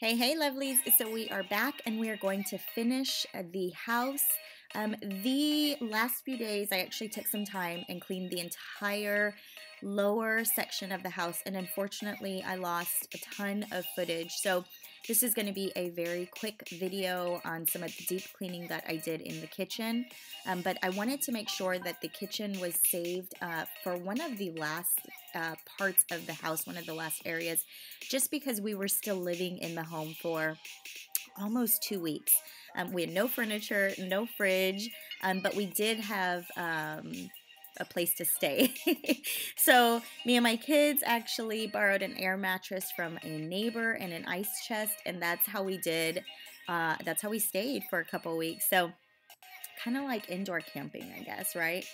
Hey, lovelies. So we are back and we are going to finish the house. The last few days, I actually took some time and cleaned the entire lower section of the house. And unfortunately, I lost a ton of footage. So this is going to be a very quick video on some of the deep cleaning that I did in the kitchen. But I wanted to make sure that the kitchen was saved for one of the last parts of the house, one of the last areas, just because we were still living in the home for almost 2 weeks. We had no furniture, no fridge, but we did have a place to stay. So me and my kids actually borrowed an air mattress from a neighbor and an ice chest, and that's how we did. That's how we stayed for a couple weeks. So kind of like indoor camping, I guess, right?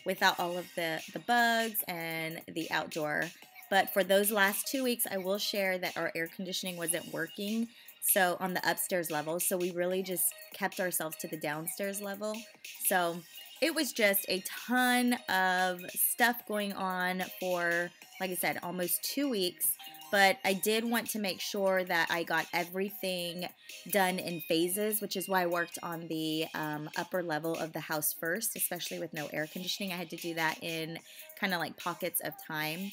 Without all of the bugs and the outdoor. But for those last 2 weeks, I will share that our air conditioning wasn't working. So on the upstairs level, so we really just kept ourselves to the downstairs level. So it was just a ton of stuff going on for, like I said, almost 2 weeks. But I did want to make sure that I got everything done in phases, which is why I worked on the upper level of the house first, especially with no air conditioning. I had to do that in kind of like pockets of time.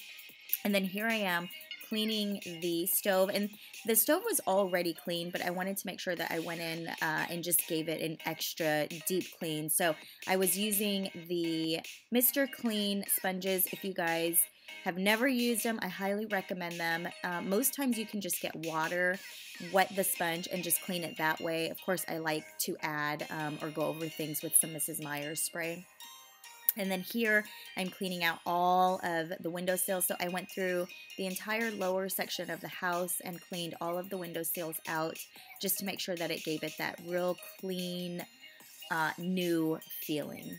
And then here I am cleaning the stove, and the stove was already clean, but I wanted to make sure that I went in and just gave it an extra deep clean. So I was using the Mr. Clean sponges. If you guys have never used them, I highly recommend them. Most times you can just get water, wet the sponge, and just clean it that way. Of course, I like to add or go over things with some Mrs. Meyer's spray. And then here I'm cleaning out all of the windowsills. So I went through the entire lower section of the house and cleaned all of the windowsills out just to make sure that it gave it that real clean, new feeling.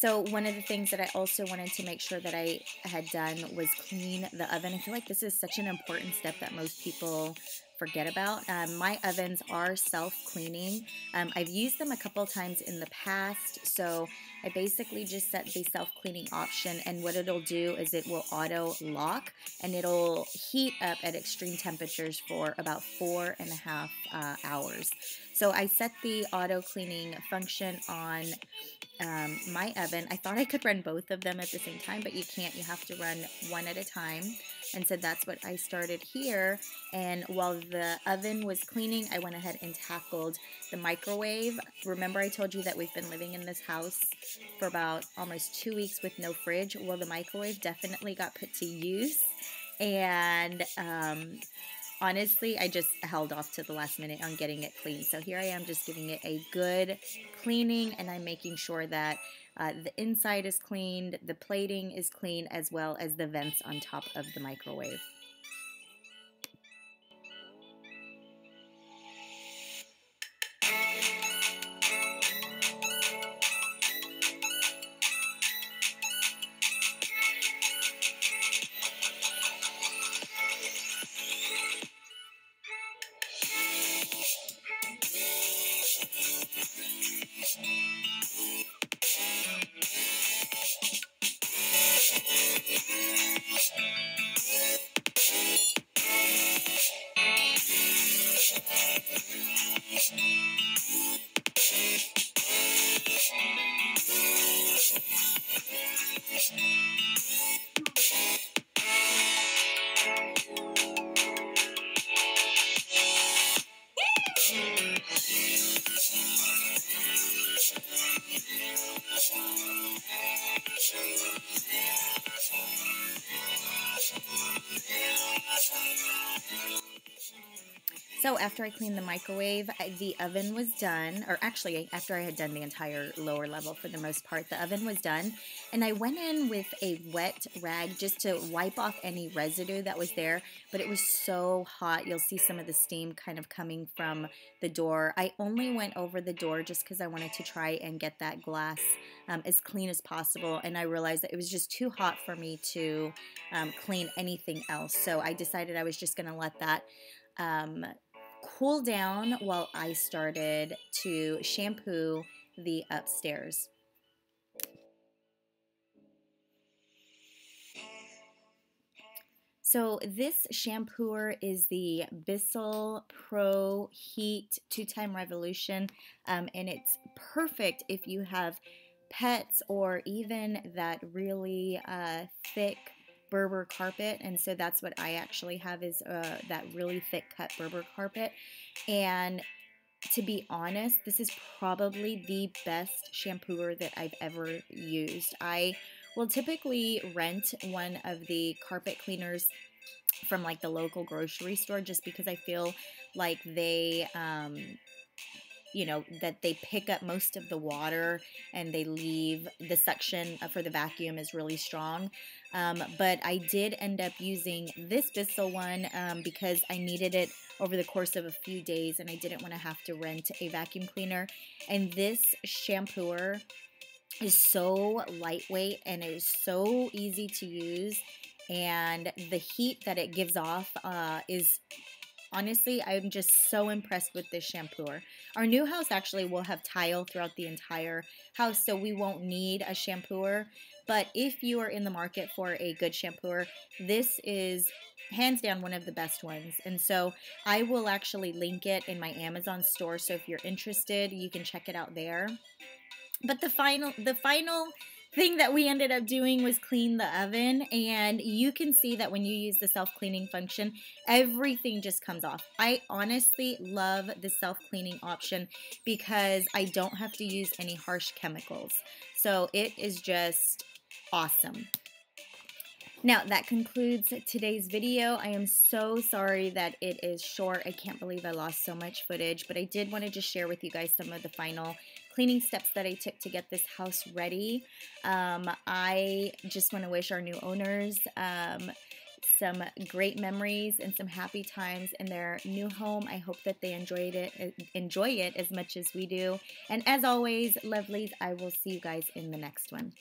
So one of the things that I also wanted to make sure that I had done was clean the oven. I feel like this is such an important step that most people forget about. My ovens are self-cleaning. I've used them a couple times in the past, so I basically just set the self-cleaning option, and what it'll do is it will auto lock and it'll heat up at extreme temperatures for about 4.5 hours. So I set the auto cleaning function on my oven. I thought I could run both of them at the same time, but you can't. You have to run one at a time. And so that's what I started here. And while the oven was cleaning, I went ahead and tackled the microwave. Remember I told you that we've been living in this house for about almost 2 weeks with no fridge? Well, the microwave definitely got put to use. And honestly, I just held off to the last minute on getting it clean. So here I am just giving it a good cleaning, and I'm making sure that the inside is cleaned, the plating is clean, as well as the vents on top of the microwave. So after I cleaned the microwave, the oven was done, or actually after I had done the entire lower level for the most part, the oven was done. And I went in with a wet rag just to wipe off any residue that was there, but it was so hot. You'll see some of the steam kind of coming from the door. I only went over the door just because I wanted to try and get that glass as clean as possible. And I realized that it was just too hot for me to clean anything else. So I decided I was just going to let that cool down while I started to shampoo the upstairs. So this shampooer is the Bissell Pro Heat 2-Time Revolution, and it's perfect if you have pets or even that really thick Berber carpet. And so that's what I actually have, is that really thick cut Berber carpet. And to be honest, this is probably the best shampooer that I've ever used. I will typically rent one of the carpet cleaners from like the local grocery store just because I feel like they that they pick up most of the water and they leave the suction for the vacuum is really strong. But I did end up using this Bissell one because I needed it over the course of a few days and I didn't want to have to rent a vacuum cleaner. And this shampooer is so lightweight and it is so easy to use, and the heat that it gives off is honestly, I'm just so impressed with this shampooer. Our new house actually will have tile throughout the entire house, so we won't need a shampooer. But if you are in the market for a good shampooer, this is hands down one of the best ones. And so I will actually link it in my Amazon store, so if you're interested, you can check it out there. But the final thing that we ended up doing was clean the oven, and you can see that when you use the self-cleaning function, everything just comes off. I honestly love the self-cleaning option because I don't have to use any harsh chemicals. So it is just awesome. Now, that concludes today's video. I am so sorry that it is short. I can't believe I lost so much footage, but I did want to just share with you guys some of the final cleaning steps that I took to get this house ready. I just want to wish our new owners some great memories and some happy times in their new home. I hope that they enjoy it as much as we do. And as always, lovelies, I will see you guys in the next one.